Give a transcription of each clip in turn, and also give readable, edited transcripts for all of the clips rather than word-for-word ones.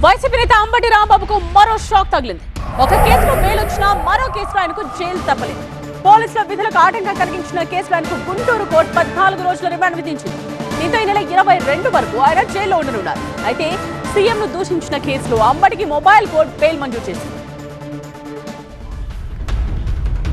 YCP నేత అంబటి రాంబాబుకు మరో shock తగిలింది. ఒక కేసులో బెయిల్ వచ్చినా మరో కేసులో ఆయనకు జైలు తప్పలేదు. పోలీసుల విధులకు ఆటంకం కలిగించిన కేసులో ఆయనకు గుంటూరు కోర్టు 14 రోజుల రిమాండ్ విధించింది. దీంతో ఈ నెల 22 వరకు ఆయన జైల్లో ఉండనున్నారు. అయితే సీఎంను దూషించిన కేసులో అంబటికి మొబైల్ కోర్టు బెయిల్ మంజూరు చేసింది.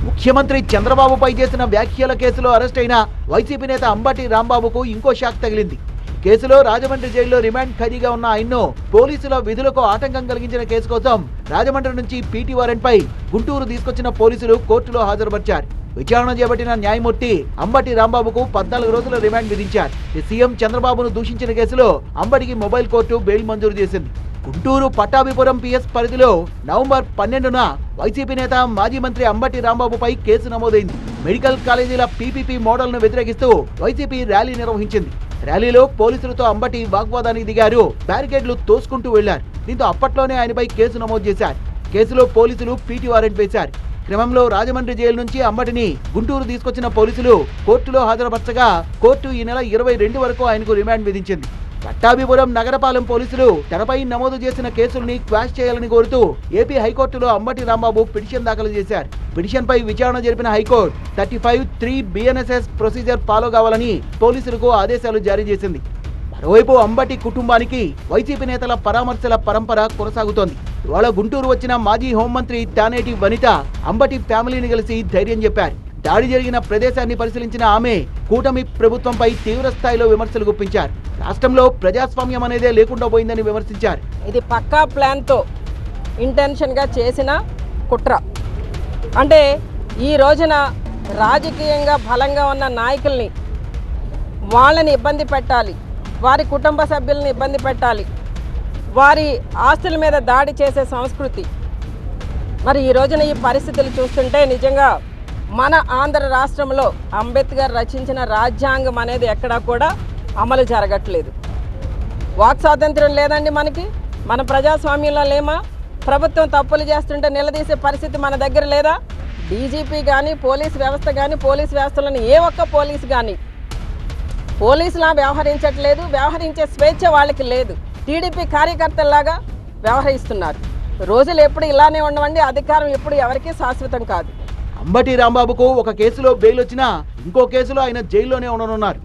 ముఖ్యమంత్రి చంద్రబాబుపై చేసిన వ్యాఖ్యల కేసులో అరెస్ట్ అయిన వైసీపీ నేత అంబటి రాంబాబుకు ఇంకో షాక్ తగిలింది. కేసులో రాజమండ్రి జైల్లో రిమాండ్ ఖైదీగా ఉన్న ఆయన్ను పోలీసుల విధులకు ఆటంకం కలిగించిన కేసు కోసం రాజమండ్రి నుంచి పీటీ వారెంట్పై గుంటూరు తీసుకొచ్చిన పోలీసులు కోర్టులో హాజరుపరిచారు. విచారణ చేపట్టిన న్యాయమూర్తి అంబటి రాంబాబుకు 14 రోజుల రిమాండ్ విధించారు. సీఎం చంద్రబాబును దూషించిన కేసులో అంబటికి మొబైల్ కోర్టు బెయిల్ మంజూరు చేసింది. గుంటూరు పట్టాభిపురం పిఎస్ పరిధిలో నవంబర్ 12న వైసీపీ నేత మాజీ మంత్రి అంబటి రాంబాబుపై కేసు నమోదైంది. మెడికల్ కాలేజీల పీపీపీ మోడల్ను వ్యతిరేకిస్తూ వైసీపీ ర్యాలీ నిర్వహించింది. ర్యాలీలో పోలీసులతో అంబటి వాగ్వాదానికి దిగారు. బ్యారికేడ్లు తోసుకుంటూ వెళ్లారు. దీంతో అప్పట్లోనే ఆయనపై కేసు నమోదు చేశారు. కేసులో పోలీసులు పీటీ వారెంట్ వేశారు. క్రమంలో రాజమండ్రి జైలు నుంచి అంబటిని గుంటూరు తీసుకొచ్చిన పోలీసులు కోర్టులో హాజరుపరచగా కోర్టు ఈ నెల 22 వరకు ఆయనకు రిమాండ్ విధించింది. పట్టాభిపురం నగరపాలెం పోలీసులు తనపై నమోదు చేసిన కేసుల్ని క్వాష్ చేయాలని కోరుతూ ఏపీ హైకోర్టులో అంబటి రాంబాబు పిటిషన్ దాఖలు చేశారు. పిటిషన్పై విచారణ జరిపిన హైకోర్టు 35(3) BNSS ప్రొసీజర్ ఫాలో కావాలని పోలీసులకు ఆదేశాలు జారీ చేసింది. మరోవైపు అంబటి కుటుంబానికి వైసీపీ నేతల పరామర్శల పరంపర కొనసాగుతోంది. ఇవాళ గుంటూరు వచ్చిన మాజీ హోంమంత్రి తానేటి వనిత అంబటి ఫ్యామిలీని కలిసి ధైర్యం చెప్పారు. దాడి జరిగిన ప్రదేశాన్ని పరిశీలించిన ఆమె కూటమి ప్రభుత్వంపై తీవ్ర స్థాయిలో విమర్శలు గుప్పించారు. రాష్ట్రంలో ప్రజాస్వామ్యం అనేదే లేకుండా పోయిందని విమర్శించారు. ఇది పక్కా ప్లాన్తో ఇంటెన్షన్గా చేసిన కుట్ర. అంటే ఈ రోజున రాజకీయంగా బలంగా ఉన్న నాయకుల్ని వాళ్ళని ఇబ్బంది పెట్టాలి, వారి కుటుంబ సభ్యులను ఇబ్బంది పెట్టాలి, వారి ఆస్తుల మీద దాడి చేసే సంస్కృతి. మరి ఈ రోజున ఈ పరిస్థితులు చూస్తుంటే నిజంగా మన ఆంధ్ర రాష్ట్రంలో అంబేద్కర్ రచించిన రాజ్యాంగం అనేది ఎక్కడా కూడా అమలు జరగట్లేదు. వాక్ స్వాతంత్రం లేదండి మనకి. మన ప్రజాస్వామ్యంలో లేమా? ప్రభుత్వం తప్పులు చేస్తుంటే నిలదీసే పరిస్థితి మన దగ్గర లేదా? డీజీపీ కానీ పోలీస్ వ్యవస్థ కానీ పోలీస్ వ్యవస్థలోని ఏ ఒక్క పోలీసు కానీ పోలీసులా వ్యవహరించట్లేదు. వ్యవహరించే స్వేచ్ఛ వాళ్ళకి లేదు. టీడీపీ కార్యకర్తల్లాగా వ్యవహరిస్తున్నారు. రోజులు ఎప్పుడు ఇలానే ఉండవండి. అధికారం ఎప్పుడు ఎవరికీ శాశ్వతం కాదు. అంబటి రాంబాబుకు ఒక కేసులో బెయిల్ వచ్చినా ఇంకో కేసులో ఆయన జైల్లోనే ఉండనున్నారు.